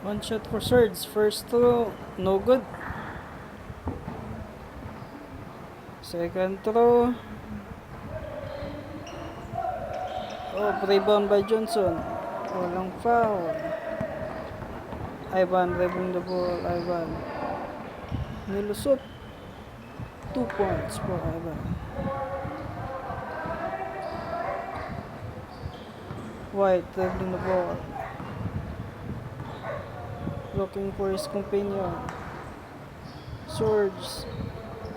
One shot for Surge. First throw, no good. Second throw. Oh, rebound by Johnson. Walang foul. Ivan dribbling the ball. Ivan nilusot. 2 points for Ivan. White dribbling the ball. Looking for his companion. Surge.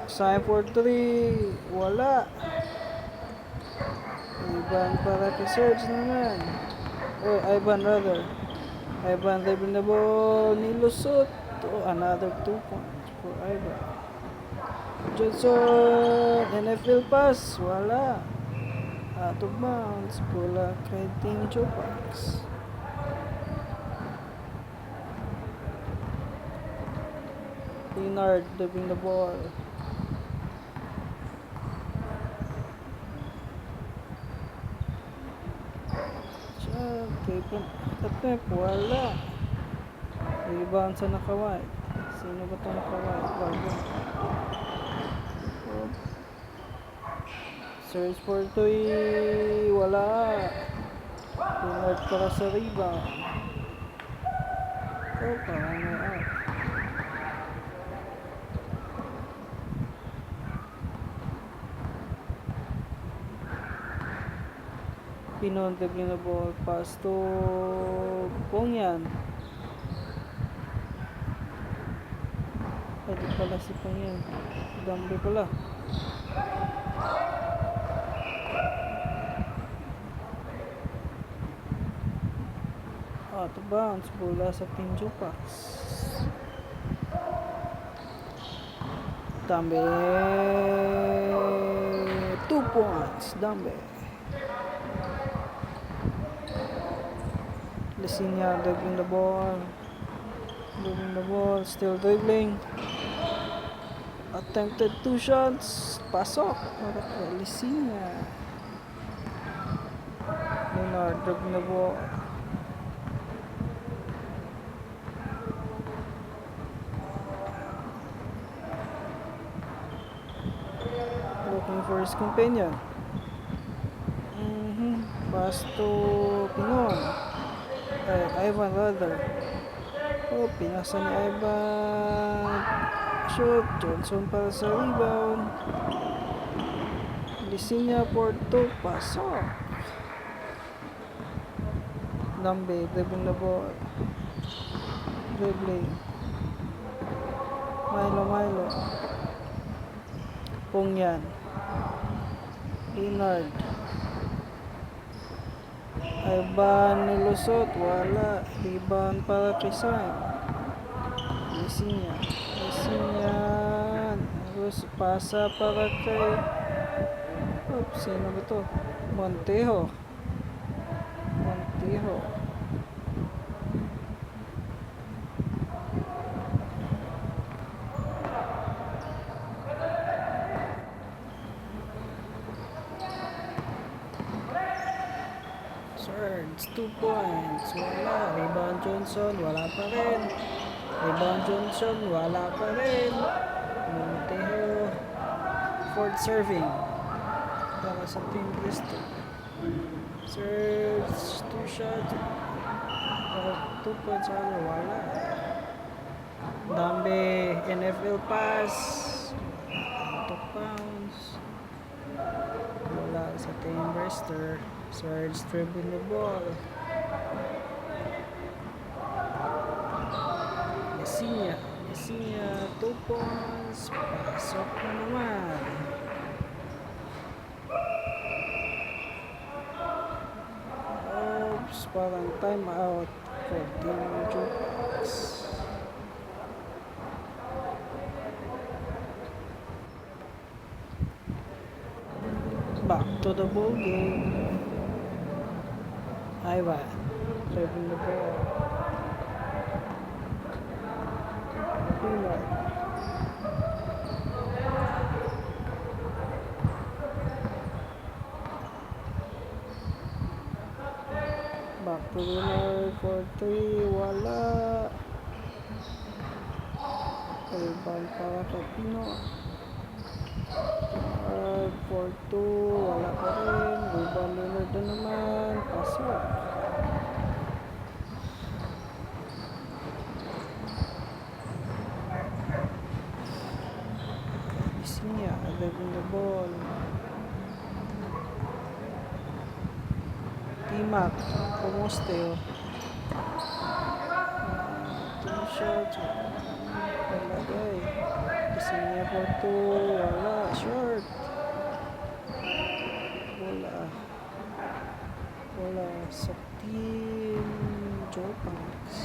Sign for 3. Wala. Ivan para kay Surge naman. Oh, Ivan rather. Ivan dribbling the ball. Nilusot. Oh, another 2 points for Ivan. Johnson. NFL pass. Wala. Out of bounds. Bola kay Team Jopax. Leonard dribbling the ball. Attempt, wala. Rebound sa naka-white. Sino ba ito naka-white? Search for 3. Wala. Leonard para sa rebound. Oh, parang may out. Pinon dribbling the ball, pass to Pongyan. Pwede pala si Pongyan. Gambe pala. Out of bounds, bola sa Team Jopax. Dambe. 2 points, Dambe. Lisinya dribbling the ball. Still dribbling. Attempted 2 shots. Pasok para kay Lisinya. Leonard dribbling the ball. Looking for his companion. Pass to Pinon. Ivan rather. Oh, pinasa ni Ivan. Shoot. Johnson para sa rebound. Lisinya for 2. Pasok. Dambe dribbling the ball. Dribbling. Milo. Pongyan. Leonard. Ivan nilusot. Wala. Rebound para kay Sam. Lisinya. Terus pasa para kay sino ba to? Montejo. Surge, 2 points. Wala. Rebound Johnson. Wala pa rin. Montejo. Fourth serving. Para sa Team Bristol. Surge, 2 shots. 2 points. Wala. Dambe. NFL pass. Out of bounds. Wala sa Team Bristol. Surge dribbling the ball. Lisinya, 2 points. Pasok na naman. Oops, parang time out for Team Jopax. Back to the ball game. Ivan dribbling the ball. Leonard. Back to Leonard for 3. Wala. Rebound para kay Pino. For 2, wala pa rin. Rebound Leonard na naman. Pasok. Isinya, driving the ball. T-Mac, kumusta yun? 2 shots. Wala guys. Isinya for 2, wala. Short. Wala sa team Jopangs.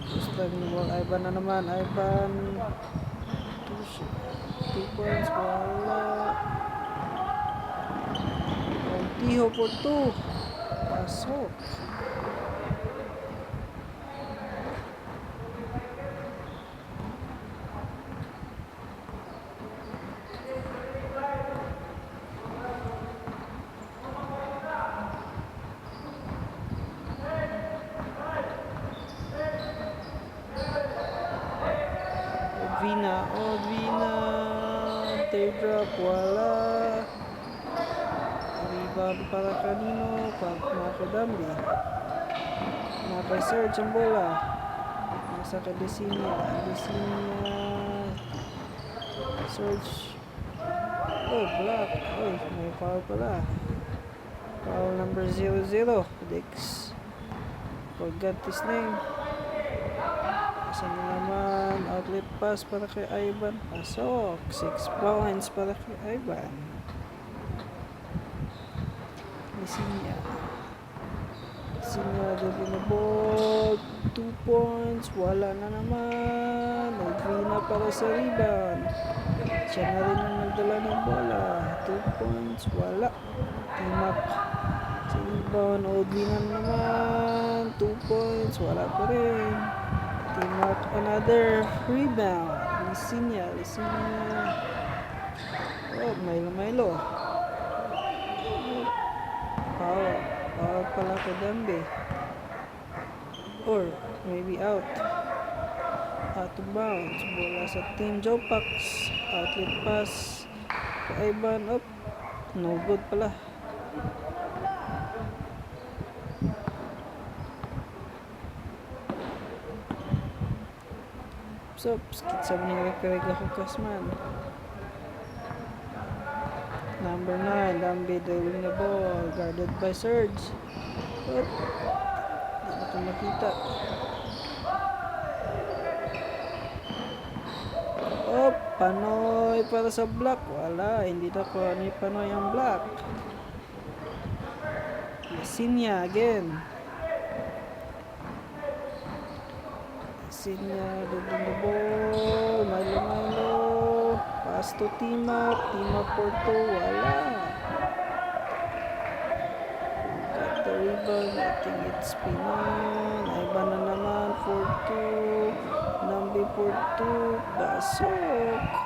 First time ni ball. Ivan na naman. Ivan. 2 points. Wala. Montijo for 2. Pasok. Odvina, teardrop, wala. Rebound para kanino, Marco Dambi. Naka Serge ang bola. Nasa ka Desinia. Serge. Oh, block. Oy, may foul pala. Foul number 00. Dix. Forgot his name. Asa na naman, outlet pass para kay Ivan. Pasok. 6 points para kay Ivan. Lisinya, gabi na ball. 2 points. Wala na naman. Odvina para sa rebound. Siya na rin ang nagdala ng bola. 2 points. Wala. T-Mac sa rebound. Odvina na naman. 2 points. Wala pa rin. T-Mac another rebound. Lisinya. Oh, Milo. Foul pala kay Dambe. Or maybe out of bounds. Bola sa team Jopax. Outlet pass kay Ivan. Up. No good pala. So, skit sa mga rekarega ko kasman. Number 9, Dambe driving the ball, guarded by Serge. Up. Hindi na ito makita. Up. Panoy para sa block. Wala, hindi na ko ni Panoy ang block. Lisinya again. Lisinya driving the ball. Milo. Pass to T-Mac for 2, wala. Got the rebound, I think it's Pinon. Ivan na naman for 2. Dambe for 2, pasok.